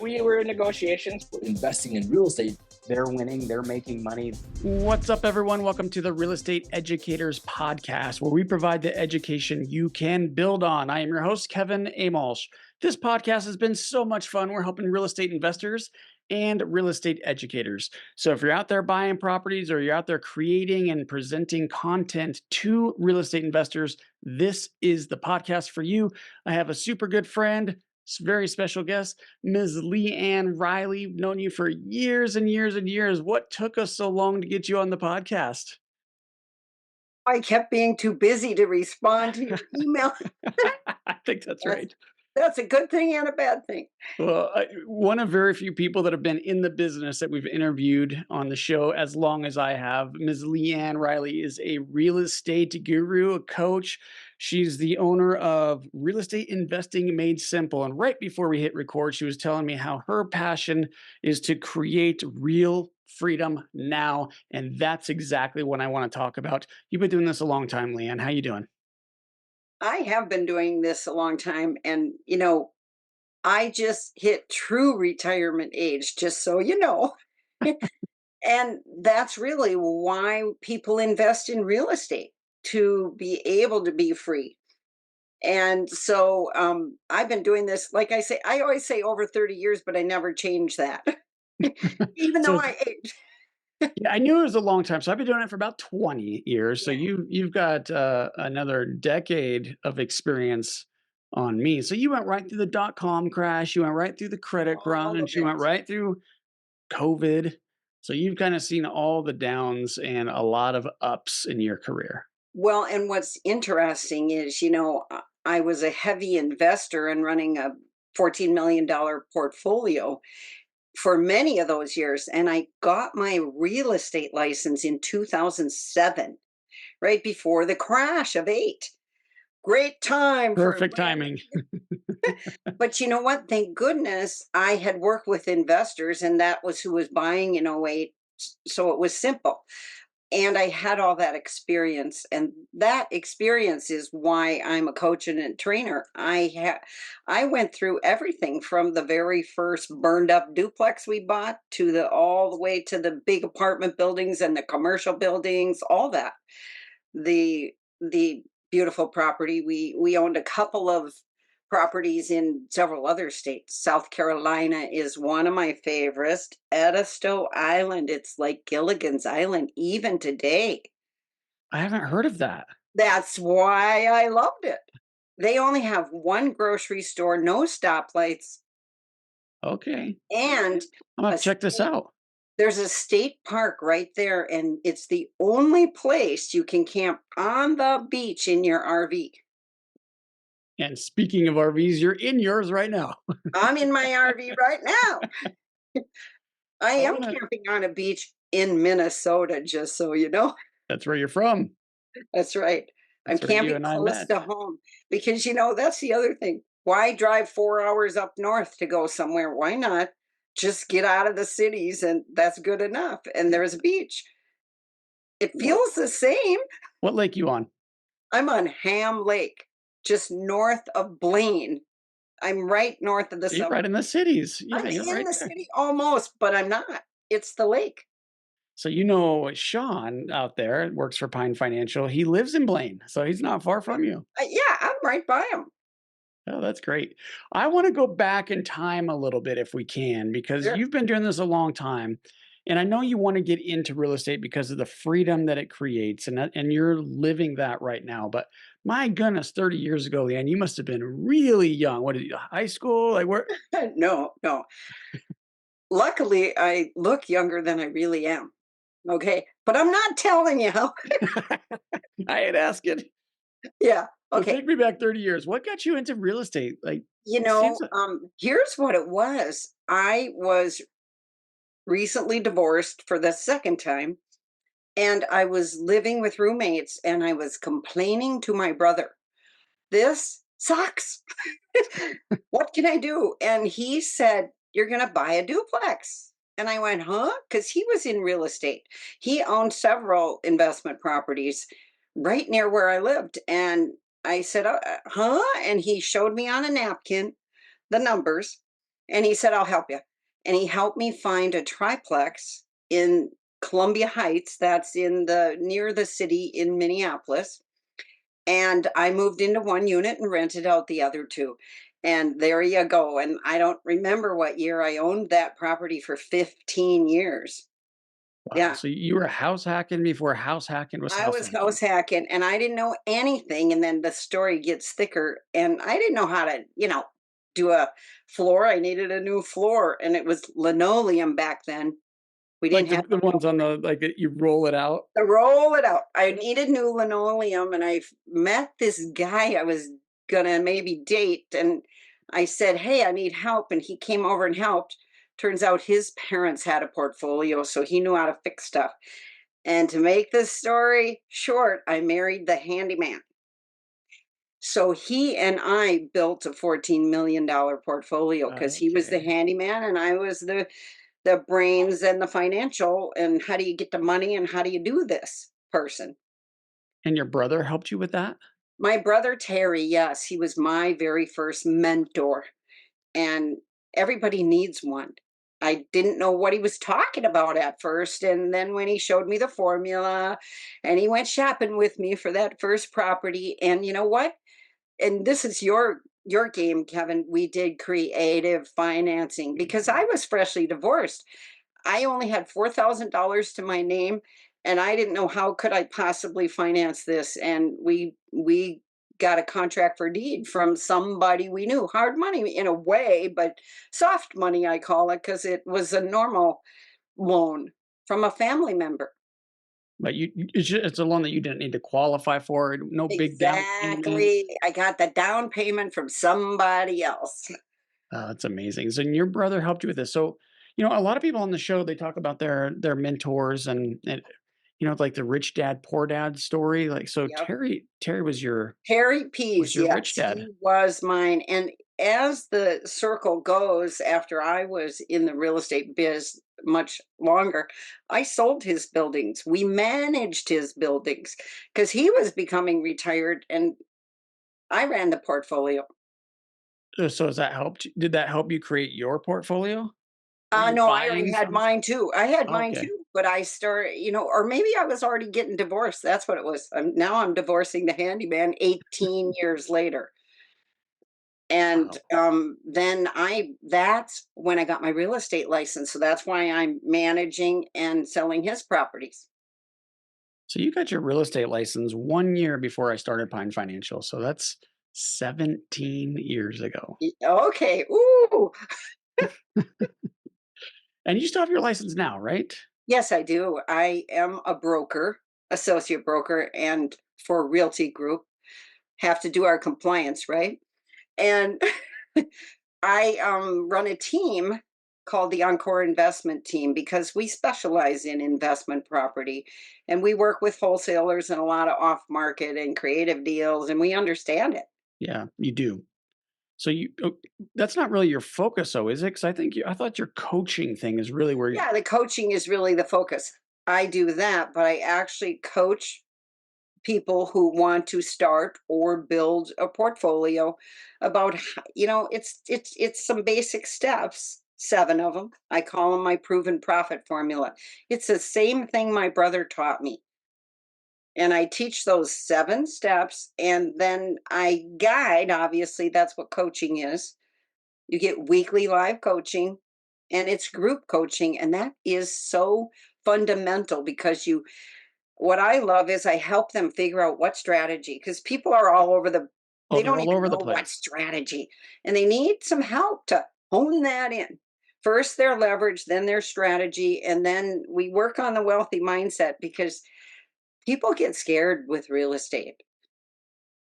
we were in negotiations. Investing in real estate, they're winning, they're making money. What's up, everyone? Welcome to the Real Estate Educators Podcast, where we provide the education you can build on. I am your host, Kevin Amolsch. This podcast has been so much fun. We're helping real estate investors and real estate educators. So if you're out there buying properties or you're out there creating and presenting content to real estate investors, this is the podcast for you. I have a super good friend, very special guest, Ms. LeAnn Riley. We've known you for years and years and years. What took us so long to get you on the podcast? I kept being too busy to respond to your email. I think that's right. That's a good thing and a bad thing. Well, one of very few people that have been in the business that we've interviewed on the show as long as I have. Ms. LeAnn Riley is a real estate guru, a coach. She's the owner of Real Estate Investing Made Simple. And right before we hit record, she was telling me how her passion is to create real freedom now. And that's exactly what I want to talk about. You've been doing this a long time, LeAnn. How you doing? I have been doing this a long time. And, I just hit true retirement age, just so you know. And that's really why people invest in real estate, to be able to be free. And so I've been doing this, like I always say over 30 years, but I never change that, even though I age. Yeah, I knew it was a long time. So I've been doing it for about 20 years. So Yeah. you've got another decade of experience on me. So you went right through the dot-com crash. You went right through the credit All crunch. of You went it. right through COVID. So you've kind of seen all the downs and a lot of ups in your career. Well, and what's interesting is, I was a heavy investor in running a $14 million portfolio for many of those years. And I got my real estate license in 2007, right before the crash of '08. Great time for Perfect timing. But you know what? Thank goodness I had worked with investors, and that was who was buying in '08. So it was simple. And I had all that experience, and that experience is why I'm a coach and a trainer. I went through everything from the very first burned up duplex we bought to the all the way to the big apartment buildings and the commercial buildings, all that. The beautiful property, we owned a couple of properties in several other states. South Carolina is one of my favorites. Edisto Island, it's like Gilligan's Island even today. I haven't heard of that. That's why I loved it. They only have one grocery store, no stoplights, Okay. and I'm going a to check this state, out. there's a state park right there, and it's the only place you can camp on the beach in your RV. And speaking of RVs, you're in yours right now. I'm in my RV right now. I I am want to, camping on a beach in Minnesota, just so you know. that's where you're from. That's right. I'm That's where you camping and I close met. to home because, that's the other thing. Why drive 4 hours up north to go somewhere? Why not just get out of the cities, and that's good enough? And there's a beach. It What, feels the same. what lake you on? I'm on Ham Lake, just north of Blaine. I'm right north of the You're right suburb. in the cities. Yeah, I'm you're in right the there. city almost, but I'm not. It's the lake. So Sean out there works for Pine Financial. He lives in Blaine, so he's not far from you. Yeah, I'm right by him. Oh, that's great. I want to go back in time a little bit if we can, because Sure. you've been doing this a long time. And I know you want to get into real estate because of the freedom that it creates, and you're living that right now. But my goodness, 30 years ago, Leanne, you must have been really young. What did you, high school? Like where? No, no. Luckily, I look younger than I really am. Okay. But I'm not telling you how. I had asked it. Yeah. So Okay. take me back 30 years. What got you into real estate? Like, it seems like, Here's what it was. I was recently divorced for the second time, and I was living with roommates, and I was complaining to my brother, this sucks. What can I do? And he said, you're going to buy a duplex. And I went, huh? Because he was in real estate. He owned several investment properties right near where I lived. And I said, huh? And he showed me on a napkin the numbers. And he said, I'll help you. And he helped me find a triplex in Columbia Heights, that's in the near the city in Minneapolis. And I moved into one unit and rented out the other two. And there you go. And I don't remember what year I owned that property for 15 years. Wow. Yeah. So you were house hacking before house hacking was I house was hacking. house hacking and I didn't know anything. And then the story gets thicker. And I didn't know how to, do a floor. I needed a new floor. And it was linoleum back then. We Like didn't have the ones on the like you roll it out. to roll it out. I needed new linoleum. And I met this guy I was going to maybe date. And I said, hey, I need help. And he came over and helped. Turns out his parents had a portfolio. So he knew how to fix stuff. And to make this story short, I married the handyman. So he and I built a $14 million portfolio because he was the Okay. handyman and I was the brains and the financial and how do you get the money and how do you do this person. And your brother helped you with that? My brother Terry, yes, he was my very first mentor and everybody needs one. I didn't know what he was talking about at first. And then when he showed me the formula and he went shopping with me for that first property, and you know what? And this is your game, Kevin. We did creative financing because I was freshly divorced. I only had $4,000 to my name and I didn't know how could I possibly finance this. And we got a contract for deed from somebody we knew. Hard money in a way, but soft money I call it because it was a normal loan from a family member. But it's a loan that you didn't need to qualify for, no big down payment. Exactly. I got the down payment from somebody else. Oh, that's amazing. So and your brother helped you with this. So, a lot of people on the show, they talk about their mentors and like the rich dad, poor dad story. Like so Yep. Terry Harry was Pease, your rich yes, dad. he was mine. And as the circle goes, after I was in the real estate biz much longer, I sold his buildings. We managed his buildings because he was becoming retired and I ran the portfolio. So has that helped? Did that help you create your portfolio? Were you No, I already buying had some? mine too. I had mine Okay. too, but I started, or maybe I was already getting divorced. That's what it was. Now I'm divorcing the handyman 18 years later. And Wow. then that's when I got my real estate license. So that's why I'm managing and selling his properties. So you got your real estate license 1 year before I started Pine Financial. So that's 17 years ago. Okay. Ooh. And you still have your license now, right? Yes, I do. I am a broker, associate broker, and for Realty Group, have to do our compliance, right? And I run a team called the Encore Investment Team because we specialize in investment property and we work with wholesalers and a lot of off market and creative deals and we understand it. Yeah, you do. So that's not really your focus though, is it? Because I thought your coaching thing is really where you Yeah, the coaching is really the focus. I do that, but I actually coach people who want to start or build a portfolio about it's some basic steps, 7 of them. I call them my proven profit formula. It's the same thing my brother taught me. And I teach those 7 steps and then I guide, obviously that's what coaching is. You get weekly live coaching and it's group coaching and that is so fundamental because what I love is I help them figure out what strategy because people are all over oh, they they're don't all even over the know what place. strategy and they need some help to hone that in. First their leverage, then their strategy, and then we work on the wealthy mindset because people get scared with real estate.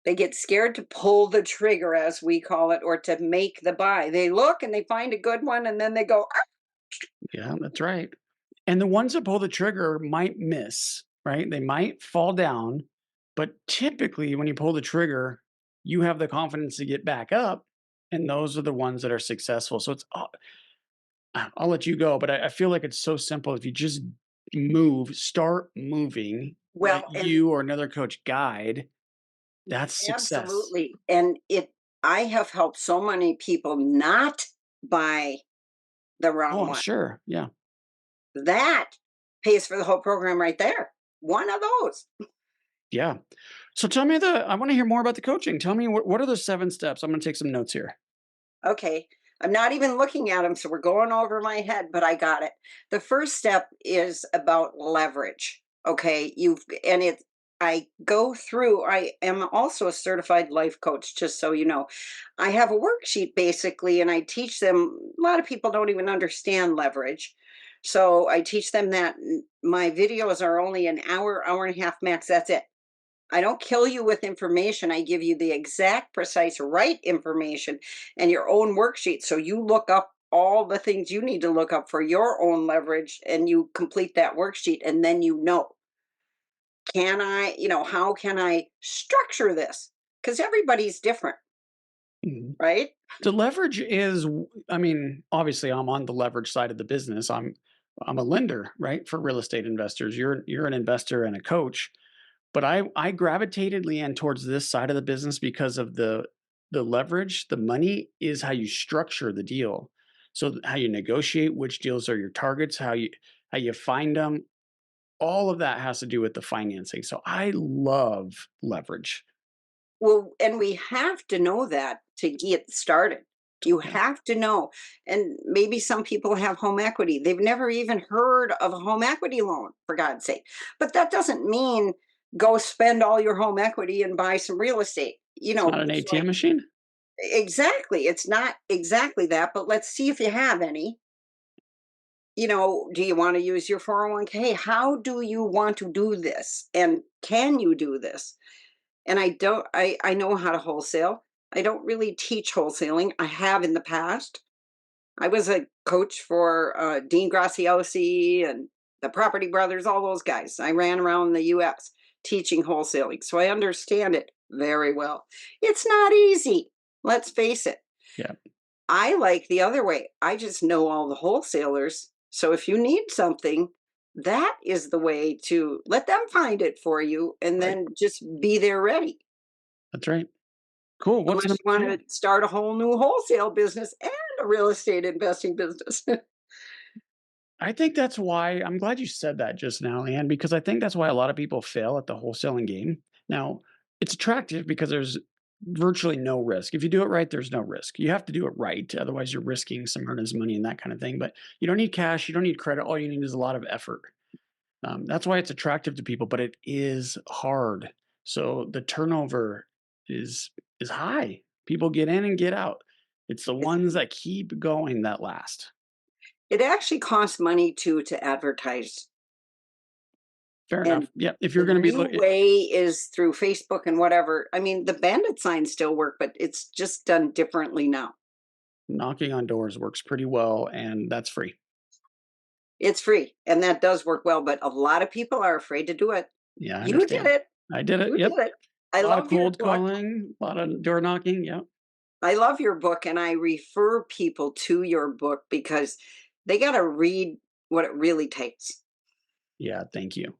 They get scared to pull the trigger, as we call it, or to make the buy. They look and they find a good one and then they go, "Ah." Yeah, that's right. And the ones that pull the trigger might miss, right? They might fall down, but typically when you pull the trigger, you have the confidence to get back up, and those are the ones that are successful. So I'll let you go, but I feel like it's so simple. If you just start moving, let Well, and you or another coach guide, that's success. absolutely. And I have helped so many people not buy the wrong Oh, I'm one. sure. Yeah. That pays for the whole program right there. One of those. Yeah. So tell me I want to hear more about the coaching. Tell me what are the 7 steps? I'm going to take some notes here. Okay. I'm not even looking at them, so we're going over my head, but I got it. The first step is about leverage. Okay. I go through, I am also a certified life coach, just so you know. I have a worksheet basically, and I teach them. A lot of people don't even understand leverage. So I teach them that my videos are only an hour, hour and a half max. That's it. I don't kill you with information. I give you the exact, precise, right information and your own worksheet. So you look up all the things you need to look up for your own leverage and you complete that worksheet. And then how can I structure this? Because everybody's different, Mhm. right? The leverage is, I mean, obviously I'm on the leverage side of the business. I'm a lender, right, for real estate investors. You're an investor and a coach. But I gravitated, LeAnn, towards this side of the business because of the leverage. The money is how you structure the deal. So how you negotiate which deals are your targets, how you find them. All of that has to do with the financing. So I love leverage. Well, and we have to know that to get started. You Yeah. have to know. And maybe some people have home equity. They've never even heard of a home equity loan, for God's sake. But that doesn't mean go spend all your home equity and buy some real estate. It's not an It's ATM like, machine. exactly. It's not exactly that, but let's see if you have any. Do you want to use your 401k? How do you want to do this? And can you do this? And I know how to wholesale. I don't really teach wholesaling. I have in the past. I was a coach for Dean Graciosi and the Property Brothers, all those guys. I ran around the US teaching wholesaling. So I understand it very well. It's not easy. Let's face it. Yeah, I like the other way. I just know all the wholesalers. So if you need something, that is the way to let them find it for you and right. then just be there ready. That's right. Cool. What's Unless number you want 2? to start a whole new wholesale business and a real estate investing business. I think that's why I'm glad you said that just now, LeAnn, because I think that's why a lot of people fail at the wholesaling game. Now, it's attractive because there's virtually no risk. If you do it right, there's no risk. You have to do it right. Otherwise, you're risking some earnest money and that kind of thing. But you don't need cash. You don't need credit. All you need is a lot of effort. That's why it's attractive to people, but it is hard. So the turnover is high. People get in and get out. It's the It's, ones that keep going that last. it actually costs money to advertise. Fair enough. And Yeah. If you're the going to be new way is through Facebook and whatever. I mean, the bandit signs still work, but it's just done differently now. knocking on doors works pretty well, and that's free. It's free and that does work well, but a lot of people are afraid to do it. Yeah, I You did understand. it. I did it. You Yep. did it. I A lot of love your cold book. calling, a lot of door knocking. Yep. I love your book and I refer people to your book because they got to read what it really takes. Yeah. Thank you.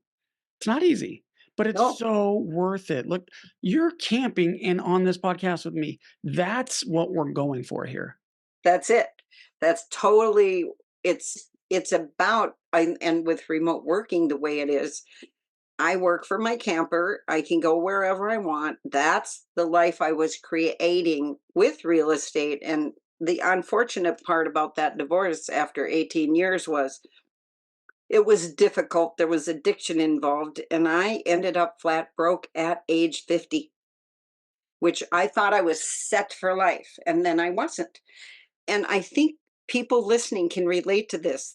It's not easy, but it's No, so worth it. Look, you're camping and on this podcast with me. That's what we're going for here. that's it. That's totally it's about and with remote working the way it is, I work from my camper. I can go wherever I want. That's the life I was creating with real estate. And the unfortunate part about that divorce after 18 years was it was difficult. There was addiction involved, and I ended up flat broke at age 50, which I thought I was set for life, and then I wasn't. And I think people listening can relate to this.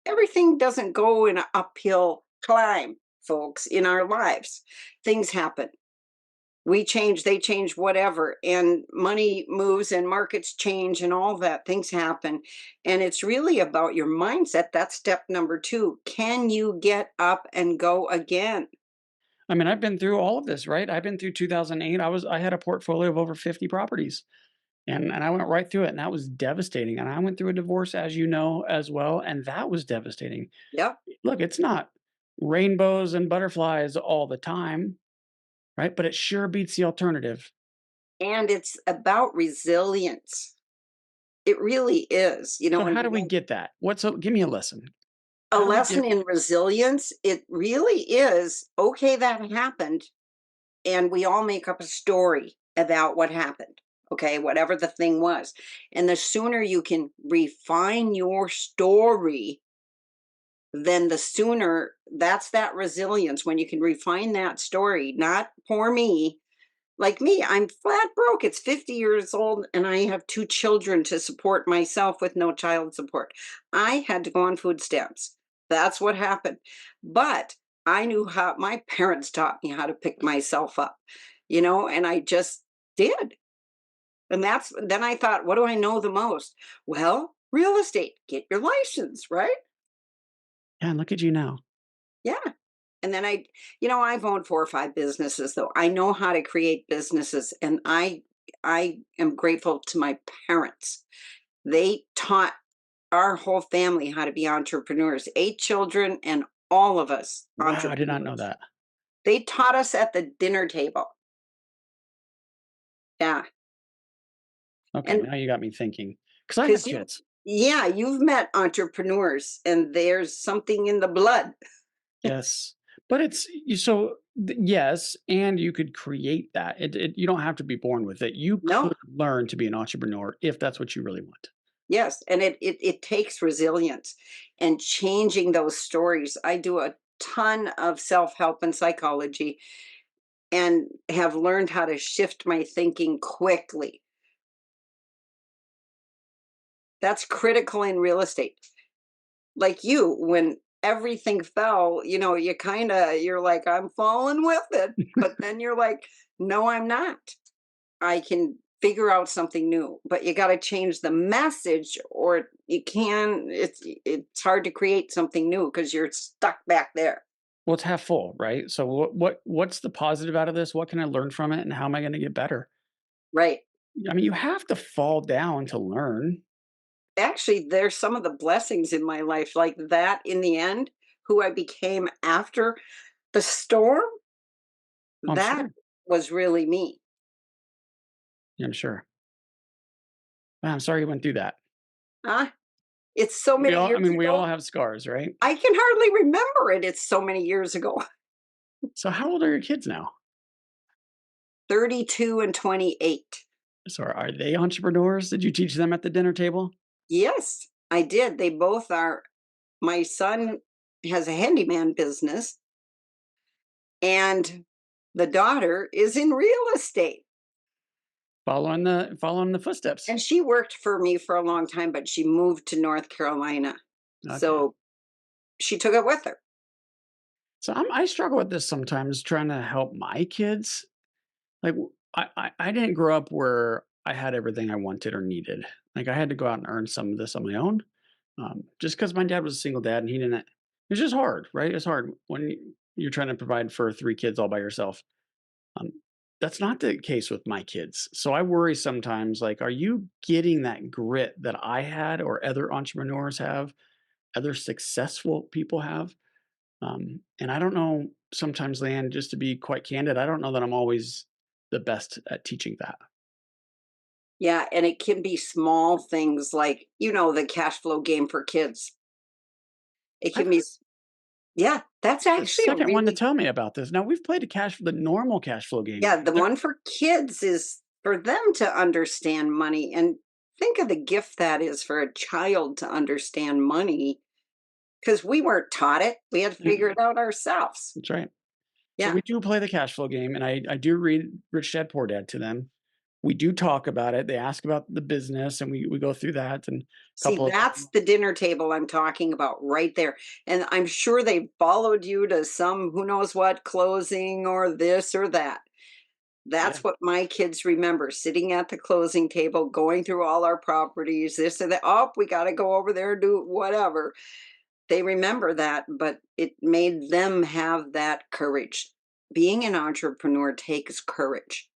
Everything doesn't go in an uphill climb, folks, in our lives. Things happen. We change, they change, whatever, and money moves and markets change and all that. Things happen. And it's really about your mindset. That's step number 2. Can you get up and go again? I mean, I've been through all of this, right? I've been through 2008. I had a portfolio of over 50 properties. And I went right through it, and that was devastating. And I went through a divorce, as you know, as well, and that was devastating. Yep. Look, it's not rainbows and butterflies all the time, right? But it sure beats the alternative. And it's about resilience. It really is, So and how do we get that? Give me a lesson. a How do we get lesson in resilience, it really is, okay, that happened, and we all make up a story about what happened, okay, whatever the thing was. And the sooner you can refine your story, then the sooner that's that resilience when you can refine that story, not poor me. Like me, I'm flat broke. It's 50 years old and I have two children to support myself with no child support. I had to go on food stamps. That's what happened. But I knew how my parents taught me how to pick myself up, and I just did. And then I thought, what do I know the most? Well, real estate. Get your license, right? Yeah, and look at you now. Yeah. And then I've owned 4 or 5 businesses, though. I know how to create businesses, and I am grateful to my parents. They taught our whole family how to be entrepreneurs. 8 children and all of us Wow, I did not know entrepreneurs. that. They taught us at the dinner table. Yeah. Okay, And now you got me thinking. Because I have because you kids. yeah, you've met entrepreneurs and there's something in the blood. Yes. But yes, and you could create that. You don't have to be born with it. You No. could learn to be an entrepreneur if that's what you really want. Yes, and it takes resilience and changing those stories. I do a ton of self-help and psychology and have learned how to shift my thinking quickly. That's critical in real estate. Like you, when everything fell, you're like, I'm falling with it. But then you're like, no, I'm not. I can figure out something new, but you got to change the message or you can it's hard to create something new because you're stuck back there. Well, it's half full, right? So what's the positive out of this? What can I learn from it and how am I going to get better? Right. I mean, you have to fall down to learn. Actually, there's some of the blessings in my life like that in the end, who I became after the storm, I'm that sure. was really me. Yeah, I'm sure. Wow, I'm sorry you went through that. Huh? It's so many I years mean, we all ago. have scars, right? I can hardly remember it. It's so many years ago. So how old are your kids now? 32 and 28. So are they entrepreneurs? Did you teach them at the dinner table? Yes, I did. They both are. My son has a handyman business, and the daughter is in real estate. Following the footsteps. And she worked for me for a long time, but she moved to North Carolina. Okay. So she took it with her. So I struggle with this sometimes trying to help my kids. Like I didn't grow up where I had everything I wanted or needed. Like I had to go out and earn some of this on my own. Just because my dad was a single dad and he didn't. It was just hard, right? It's hard when you're trying to provide for 3 kids all by yourself. Um, that's not the case with my kids. So I worry sometimes. Like, are you getting that grit that I had, or other entrepreneurs have, other successful people have? And I don't know, sometimes, LeAnn, just to be quite candid, I don't know that I'm always the best at teaching that. Yeah, and it can be small things like, the cash flow game for kids. It I've can be, yeah, that's the actually a second one to really, tell me about this. Now we've played the normal cash flow game. yeah, the one for kids is for them to understand money. And think of the gift that is for a child to understand money because we weren't taught it. We had to Yeah, figure it out ourselves. that's right. So Yeah. we do play the cash flow game, and I do read Rich Dad Poor Dad to them. We do talk about it. They ask about the business, and we go through that and a See, couple of that's the dinner table I'm talking about right there. And I'm sure they followed you to some who knows what closing or this or that. yeah. That's what my kids remember sitting at the closing table, going through all our properties, this and that. Oh, we got to go over there and do whatever. They remember that, but it made them have that courage. Being an entrepreneur takes courage.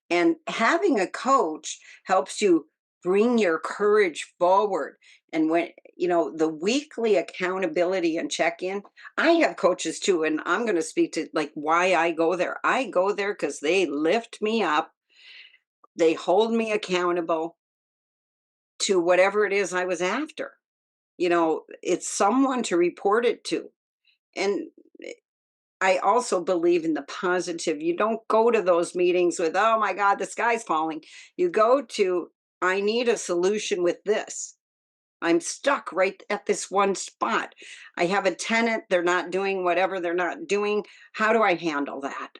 And having a coach helps you bring your courage forward. And when, the weekly accountability and check in, I have coaches too. And I'm going to speak to like why I go there. I go there because they lift me up, they hold me accountable to whatever it is I was after. It's someone to report it to. And I also believe in the positive. You don't go to those meetings with, oh my God, the sky's falling. You go to, I need a solution with this. I'm stuck right at this one spot. I have a tenant, they're not doing whatever they're not doing. How do I handle that?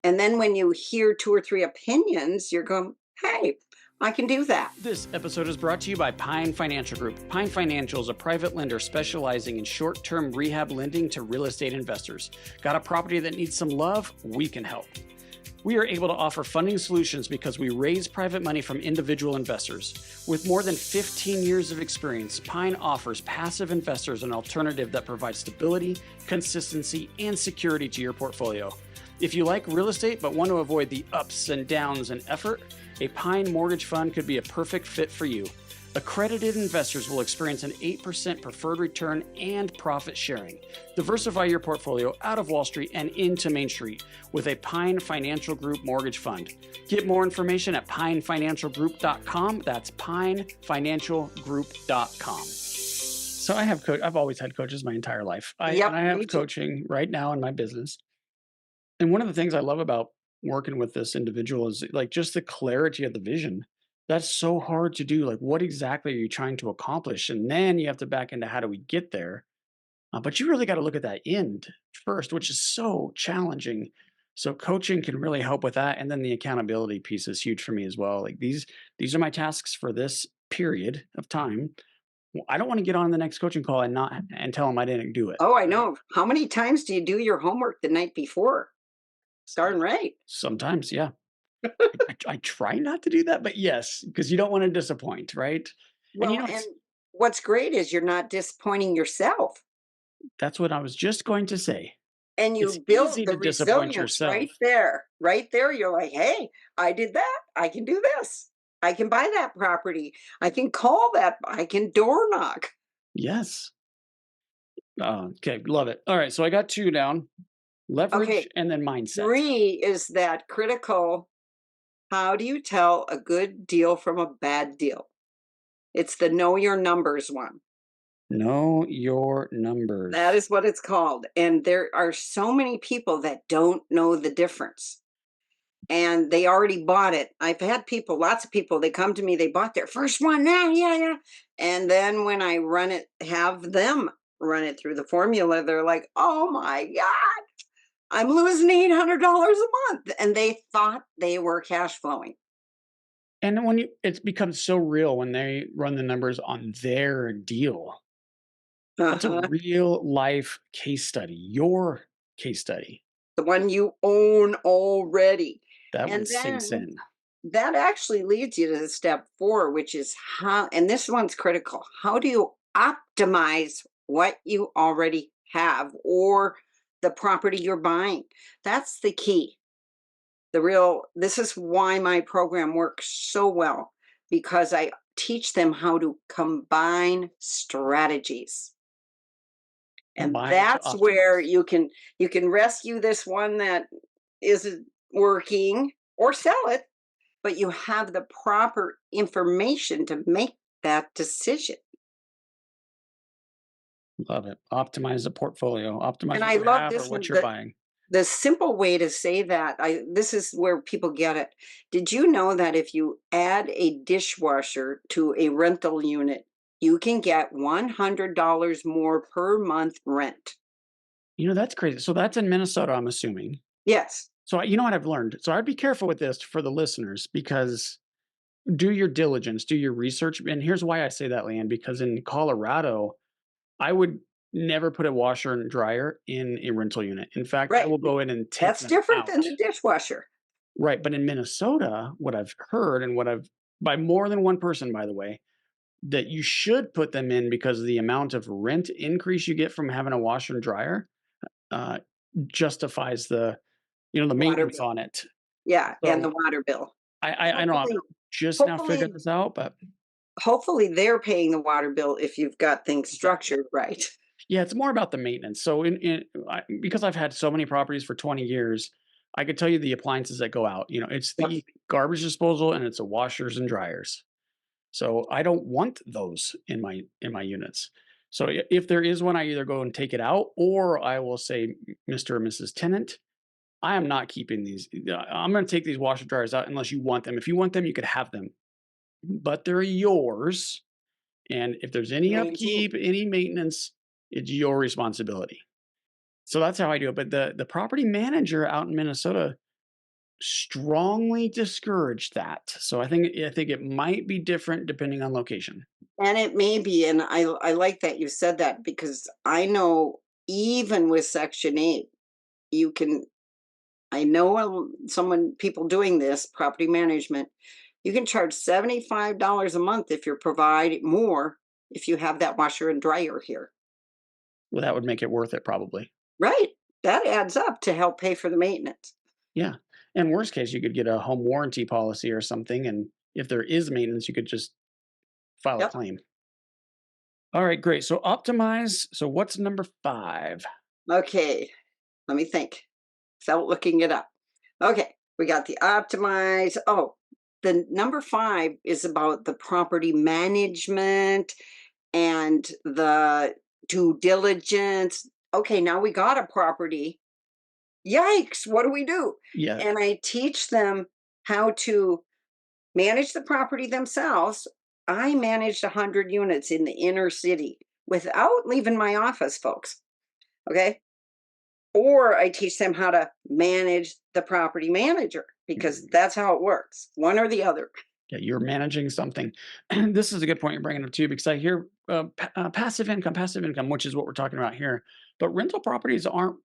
And then when you hear two or three opinions, you're going, hey, I can do that. This episode is brought to you by Pine Financial Group. Pine Financial is a private lender specializing in short-term rehab lending to real estate investors. Got a property that needs some love? We can help. We are able to offer funding solutions because we raise private money from individual investors. With more than 15 years of experience, Pine offers passive investors an alternative that provides stability, consistency, and security to your portfolio. If you like real estate but want to avoid the ups and downs and effort, a Pine mortgage fund could be a perfect fit for you. Accredited investors will experience an 8% preferred return and profit sharing. Diversify your portfolio out of Wall Street and into Main Street with a Pine Financial Group mortgage fund. Get more information at pinefinancialgroup.com. That's pinefinancialgroup.com. So I've always had coaches my entire life. I have coaching right now in my business. And one of the things I love about working with this individual is like just the clarity of the vision. That's so hard to do. Like, what exactly are you trying to accomplish? And then you have to back into how do we get there? But you really got to look at that end first, which is so challenging. So coaching can really help with that. And then the accountability piece is huge for me as well. Like these are my tasks for this period of time. Well, I don't want to get on the next coaching call and tell them I didn't do it. Oh, I know. How many times do you do your homework the night before? Starting right. Sometimes, yeah. I try not to do that, but yes, because you don't want to disappoint, right? Well, and what's great is you're not disappointing yourself. That's what I was just going to say. And you It's build easy the to disappoint resilience yourself. right there. Right there, you're like, hey, I did that. I can do this. I can buy that property. I can call that. I can door knock. Yes. Okay, love it. All right, so I got 2 down. Leverage Okay, and then mindset. 3 is that critical. How do you tell a good deal from a bad deal? It's the know your numbers one. Know your numbers. That is what it's called. And there are so many people that don't know the difference. And they already bought it. I've had lots of people, they come to me, they bought their first one. Yeah. And then when I have them run it through the formula, they're like, oh my God, I'm losing $800 a month. And they thought they were cash flowing. And then it becomes so real when they run the numbers on their deal. That's a real life case study, your case study. The one you own already. That one sinks in. That actually leads you to step 4, which is how, and this one's critical. How do you optimize what you already have or the property you're buying? That's the key. This is why my program works so well, because I teach them how to combine strategies. And that's where you can rescue this one that isn't working or sell it, but you have the proper information to make that decision. Love it. Optimize the portfolio. Optimize And what I you love have this or one. what you're buying. The simple way to say that, this is where people get it. Did you know that if you add a dishwasher to a rental unit, you can get $100 more per month rent? That's crazy. So that's in Minnesota, I'm assuming. Yes. So you know what I've learned? So I'd be careful with this for the listeners because do your diligence, do your research. And here's why I say that, LeAnn, because in Colorado, I would never put a washer and dryer in a rental unit. In fact, I will go in and take That's them different out. than the dishwasher. Right. But in Minnesota, what I've heard and by more than one person, by the way, that you should put them in because of the amount of rent increase you get from having a washer and dryer justifies the maintenance on it. Yeah, So and the water bill. I know I'm just now figuring this out, but hopefully they're paying the water bill if you've got things structured right. Yeah, it's more about the maintenance. So because I've had so many properties for 20 years, I could tell you the appliances that go out. It's the garbage disposal and it's the washers and dryers. So I don't want those in my units. So if there is one, I either go and take it out, or I will say, Mr. or Mrs. Tenant, I am not keeping these. I'm going to take these washer dryers out unless you want them. If you want them, you could have them, but they're yours. And if there's any Maintain. upkeep, any maintenance, it's your responsibility. So that's how I do it. But the property manager out in Minnesota strongly discouraged that. So I think it might be different depending on location. And it may be, and I like that you said that because I know even with Section 8, you can I know someone people doing this property management. You can charge $75 a month if you're providing more if you have that washer and dryer here. Well, that would make it worth it probably. Right. That adds up to help pay for the maintenance. Yeah. And worst case, you could get a home warranty policy or something. And if there is maintenance, you could just file a Yep. claim. All right, great. So optimize. So what's number 5? Okay. Let me think. Without looking it up. Okay. We got the optimize. Oh, the number 5 is about the property management and the due diligence. Okay, now we got a property. Yikes, what do we do? Yeah. And I teach them how to manage the property themselves. I managed 100 units in the inner city without leaving my office, folks. Okay. Or I teach them how to manage the property manager because that's how it works, one or the other. Yeah, you're managing something. And this is a good point you're bringing up too, because I hear passive income, which is what we're talking about here. But rental properties aren't,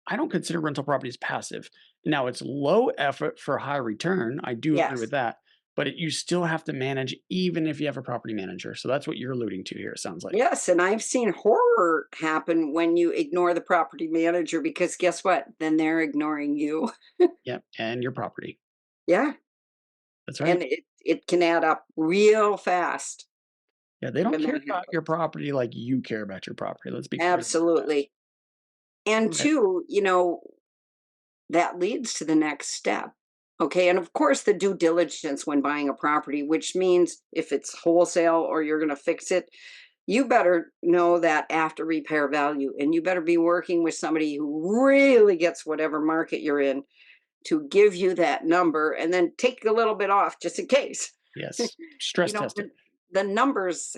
I don't consider rental properties passive. Now, it's low effort for high return. I do agree with Yes. that. But you still have to manage even if you have a property manager. So that's what you're alluding to here, it sounds like. Yes, and I've seen horror happen when you ignore the property manager because guess what? Then they're ignoring you. Yeah. And your property. Yeah, That's right. and it can add up real fast Yeah. They don't when care that about your happens. property like you care about your property. Let's be clear about that. Absolutely. And All right. two, that leads to the next step. Okay. And of course, the due diligence when buying a property, which means if it's wholesale or you're going to fix it, you better know that after repair value. And you better be working with somebody who really gets whatever market you're in to give you that number and then take a little bit off just in case. Yes. you Stress know, test it. the numbers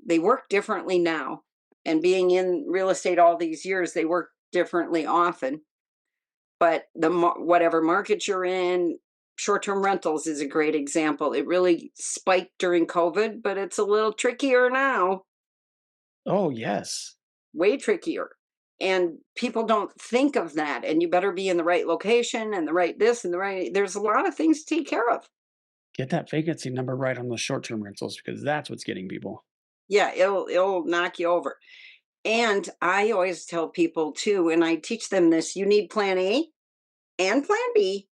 they work differently now. And being in real estate all these years, they work differently often. But whatever market you're in, short-term rentals is a great example. It really spiked during COVID, but it's a little trickier now, Oh, yes. way trickier. And people don't think of that. And you better be in the right location and the right this and the right. There's a lot of things to take care of. Get that vacancy number right on the short-term rentals because that's what's getting people. Yeah, it'll knock you over. And I always tell people too, and I teach them this: you need Plan A and Plan B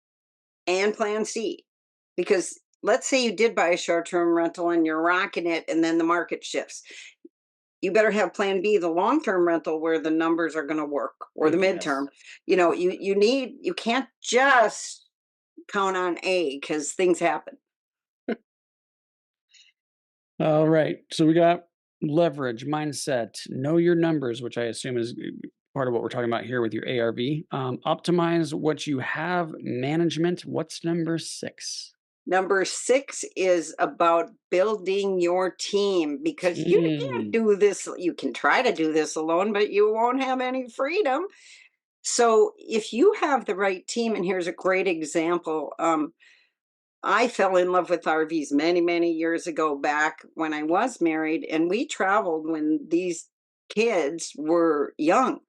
and Plan C, because let's say you did buy a short-term rental and you're rocking it, and then the market shifts. You better have Plan B, the long-term rental, where the numbers are going to work, or the Yes. midterm. You can't just count on A because things happen. All right. So we got leverage, mindset, know your numbers, which I assume is part of what we're talking about here with your ARV. Optimize what you have, management. What's number 6? Number 6 is about building your team because you can't Mm. do this. You can try to do this alone, but you won't have any freedom. So if you have the right team, and here's a great example. I fell in love with RVs many, many years ago back when I was married, and we traveled when these kids were young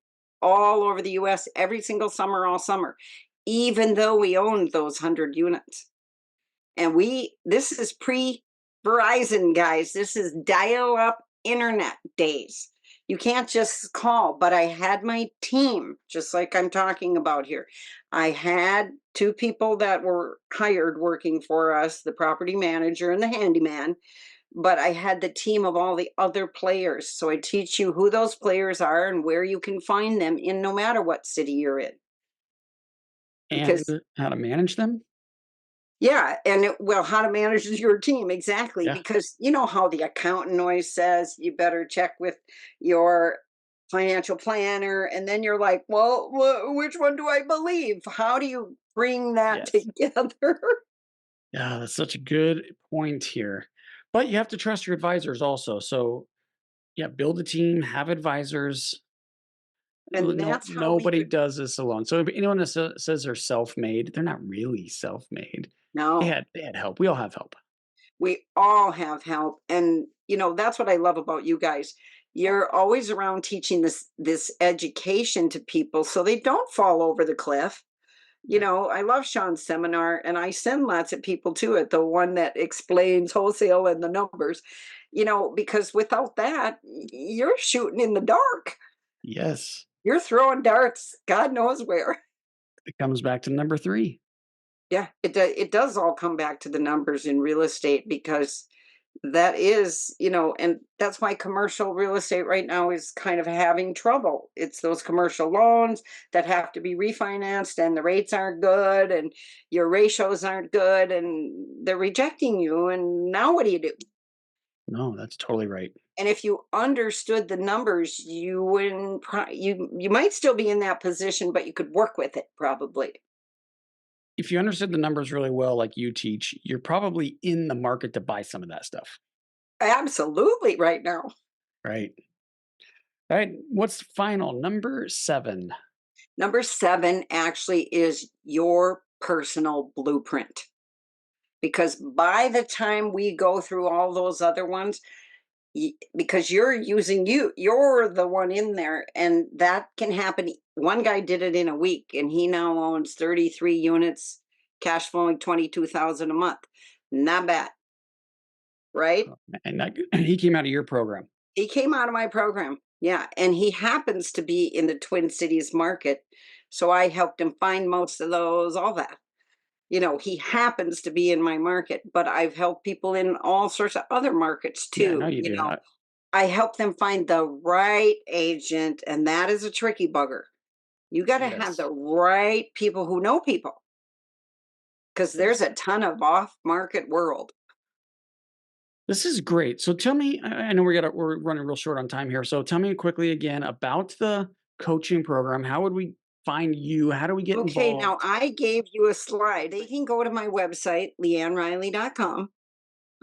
all over the US every single summer, all summer, even though we owned those 100 units. And this is pre Verizon, guys. This is dial up internet days. You can't just call, but I had my team, just like I'm talking about here. I had 2 people that were hired working for us, the property manager and the handyman, but I had the team of all the other players. So I teach you who those players are and where you can find them in no matter what city you're in. And Because how to manage them? Yeah, and well, how to manage your team exactly, Yeah. because you know how the accountant always says you better check with your financial planner, and then you're like, well, which one do I believe? How do you bring that Yes. together? Yeah, that's such a good point here. But you have to trust your advisors also. So yeah, build a team, have advisors. And No, that's how we nobody does this alone. So if anyone that says they're self-made, they're not really self-made. no, They had help. We all have help. we all have help, and you know that's what I love about you guys. You're always around teaching this education to people so they don't fall over the cliff. You Yeah. know, I love Sean's seminar, and I send lots of people to it, the one that explains wholesale and the numbers, because without that, you're shooting in the dark. Yes. You're throwing darts, God knows where. It comes back to number three. Yeah, it does all come back to the numbers in real estate because that is, and that's why commercial real estate right now is kind of having trouble. It's those commercial loans that have to be refinanced and the rates aren't good and your ratios aren't good and they're rejecting you. And now what do you do? No, that's totally right. And if you understood the numbers, you wouldn't, you might still be in that position, but you could work with it probably. If you understood the numbers really well, like you teach, you're probably in the market to buy some of that stuff, Absolutely right now. right? All right. What's final? Number seven. Number 7 actually is your personal blueprint. Because by the time we go through all those other ones, because you're the one in there, and that can happen. One guy did it in a week, and he now owns 33 units, cash flowing 22,000 a month. Not bad, right? And that, he came out of your program. He came out of my program. Yeah. And he happens to be in the Twin Cities market. So I helped him find most of those, all that. He happens to be in my market, but I've helped people in all sorts of other markets Yeah, I know too. you do. I help them find the right agent, and that is a tricky bugger. You got to have Yes. the right people who know people because there's Yes. a ton of off market world. This is great. So tell me, I know we're running real short on time here. So tell me quickly again about the coaching program. How would we find you? How do we get Okay, now involved? I gave you a slide. They can go to my website, leannriley.com.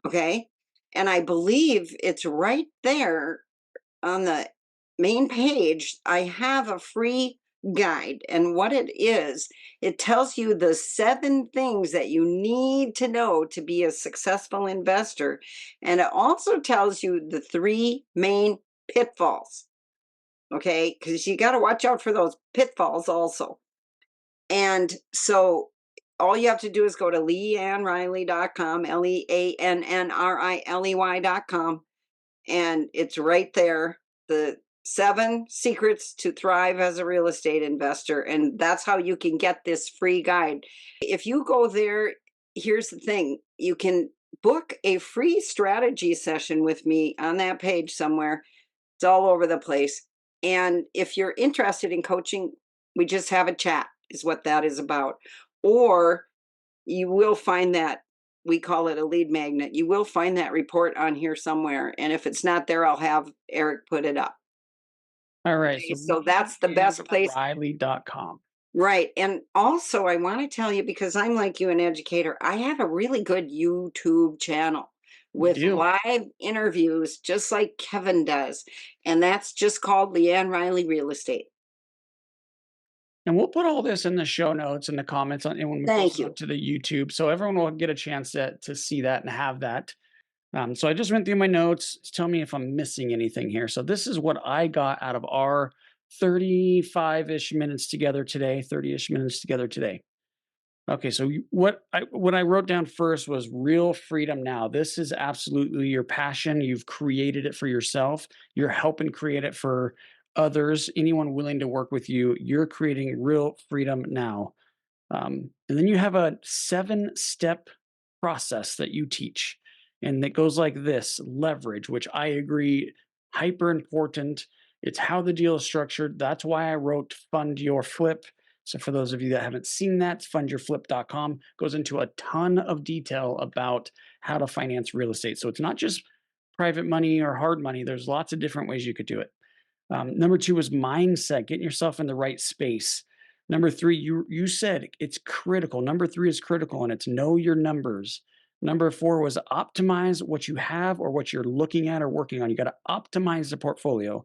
Okay. And I believe it's right there on the main page. I have a free guide. And what it is, it tells you the 7 things that you need to know to be a successful investor. And it also tells you the 3 main pitfalls. Okay. Because you got to watch out for those pitfalls also. And so all you have to do is go to leannriley.com, leannriley.com, and it's right there. The 7 secrets to thrive as a real estate investor. And that's how you can get this free guide. If you go there, here's the thing, you can book a free strategy session with me on that page somewhere. It's all over the place. And if you're interested in coaching, we just have a chat, is what that is about. Or you will find that we call it a lead magnet. You will find that report on here somewhere. And if it's not there, I'll have Eric put it up. All right. Okay. So So that's the best place. leannriley.com. Right. And also, I want to tell you, because I'm like you, an educator, I have a really good YouTube channel You with do. live interviews, just like Kevin does. And that's just called Leann Riley Real Estate. And we'll put all this in the show notes and the comments on and when we post Thank it up you. to the YouTube. So everyone will get a chance to see that and have that. So I just went through my notes. Tell me if I'm missing anything here. So this is what I got out of our 35-ish minutes together today, 30-ish minutes together today. Okay, so what I wrote down first was real freedom now. This is absolutely your passion. You've created it for yourself. You're helping create it for others, anyone willing to work with you. You're creating real freedom now. And then you have a 7-step process that you teach. And that goes like this: leverage, which I agree, hyper important. It's how the deal is structured. That's why I wrote fund your flip. So for those of you that haven't seen that, fundyourflip.com goes into a ton of detail about how to finance real estate. So it's not just private money or hard money. There's lots of different ways you could do it. Number two is mindset, getting yourself in the right space. Number three, you said it's critical. Number three is critical, and it's know your numbers. Number four was optimize what you have or what you're looking at or working on. You got to optimize the portfolio.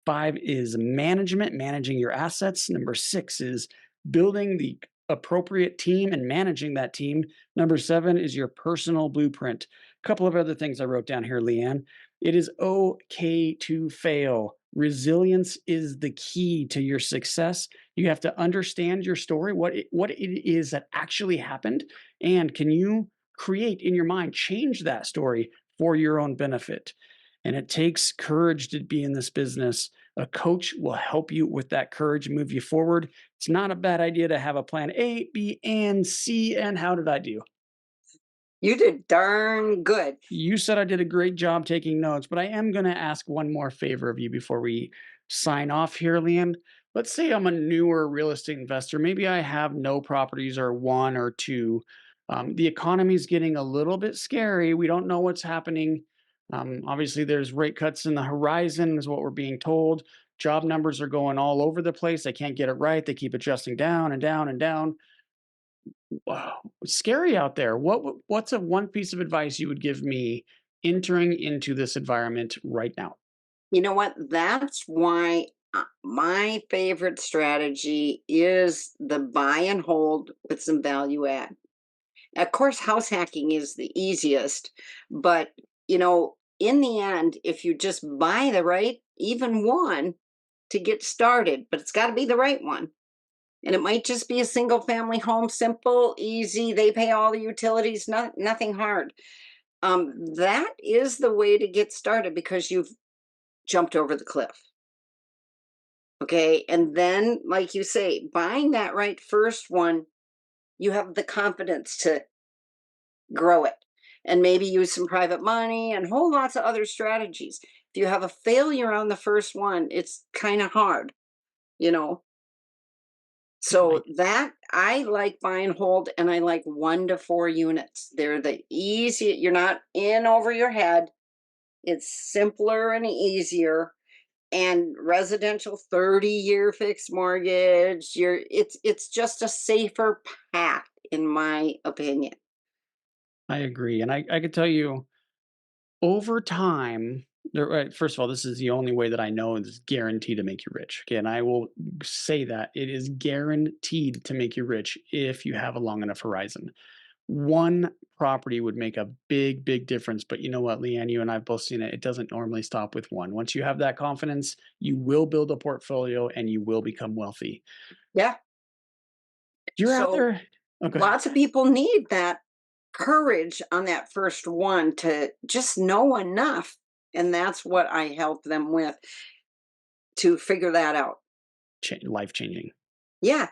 Five is management, managing your assets. Number six is building the appropriate team and managing that team. Number seven is your personal blueprint. A couple of other things I wrote down here, LeAnn. It is okay to fail. Resilience is the key to your success. You have to understand your story, what it is that actually happened, and can you create in your mind, change that story for your own benefit. And it takes courage to be in this business. A coach will help you with that courage, move you forward. It's not a bad idea to have a plan A, B, and C. And how did I do? You did darn good. You said I did a great job taking notes, but I am going to ask one more favor of you before we sign off here, LeAnn. Let's say I'm a newer real estate investor. Maybe I have no properties or one or two. The economy is getting a little bit scary. We don't know what's happening. Obviously, there's rate cuts in the horizon, is what we're being told. Job numbers are going all over the place. They can't get it right. They keep adjusting down and down and down. Wow, scary out there. What's a one piece of advice you would give me entering into this environment right now? You know what? That's why my favorite strategy is the buy and hold with some value add. Of course, house hacking is the easiest, but in the end, if you just buy the right, even one to get started, but it's got to be the right one. And it might just be a single family home, simple, easy. They pay all the utilities, nothing hard. That is the way to get started because you've jumped over the cliff. Okay. And then, like you say, buying that right first one, you have the confidence to grow it and maybe use some private money and whole lots of other strategies. If you have a failure on the first one, it's kind of hard, So that I like buy and hold, and I like 1 to 4 units. They're the easy. You're not in over your head. It's simpler and easier. And residential 30-year fixed mortgage. It's just a safer path, in my opinion. I agree. And I could tell you over time, first of all, this is the only way that I know is guaranteed to make you rich. Okay. And I will say that it is guaranteed to make you rich if you have a long enough horizon. One property would make a big, big difference. But you know what, LeAnn, you and I have both seen it. It doesn't normally stop with one. Once you have that confidence, you will build a portfolio and you will become wealthy. Yeah. You're out there. Okay. Lots of people need that courage on that first one to just know enough. And that's what I help them with to figure that out. Life changing. Yeah.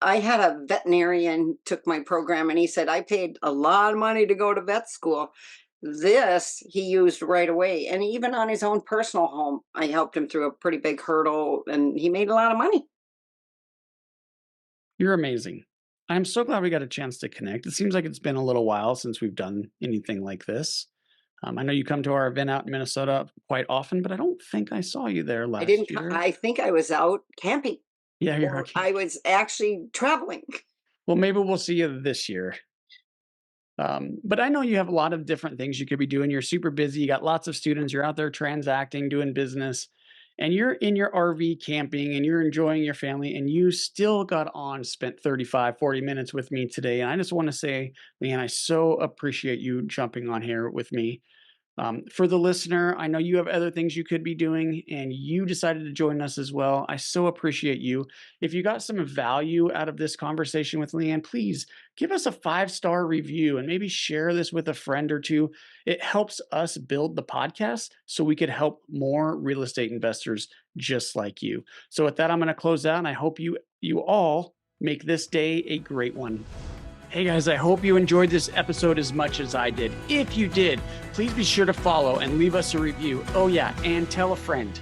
I had a veterinarian took my program and he said, I paid a lot of money to go to vet school. This he used right away. And even on his own personal home, I helped him through a pretty big hurdle and he made a lot of money. You're amazing. I'm so glad we got a chance to connect. It seems like it's been a little while since we've done anything like this. I know you come to our event out in Minnesota quite often, but I don't think I saw you there last year. I think I was out camping. Yeah, you're okay. I was actually traveling. Well, maybe we'll see you this year. But I know you have a lot of different things you could be doing. You're super busy. You got lots of students. You're out there transacting, doing business. And you're in your RV camping and you're enjoying your family and you still spent 35, 40 minutes with me today. And I just want to say, man, I so appreciate you jumping on here with me. For the listener, I know you have other things you could be doing and you decided to join us as well. I so appreciate you. If you got some value out of this conversation with LeAnn, please give us a 5-star review and maybe share this with a friend or two. It helps us build the podcast so we could help more real estate investors just like you. So with that, I'm going to close out and I hope you all make this day a great one. Hey guys, I hope you enjoyed this episode as much as I did. If you did, please be sure to follow and leave us a review. Oh yeah, and tell a friend.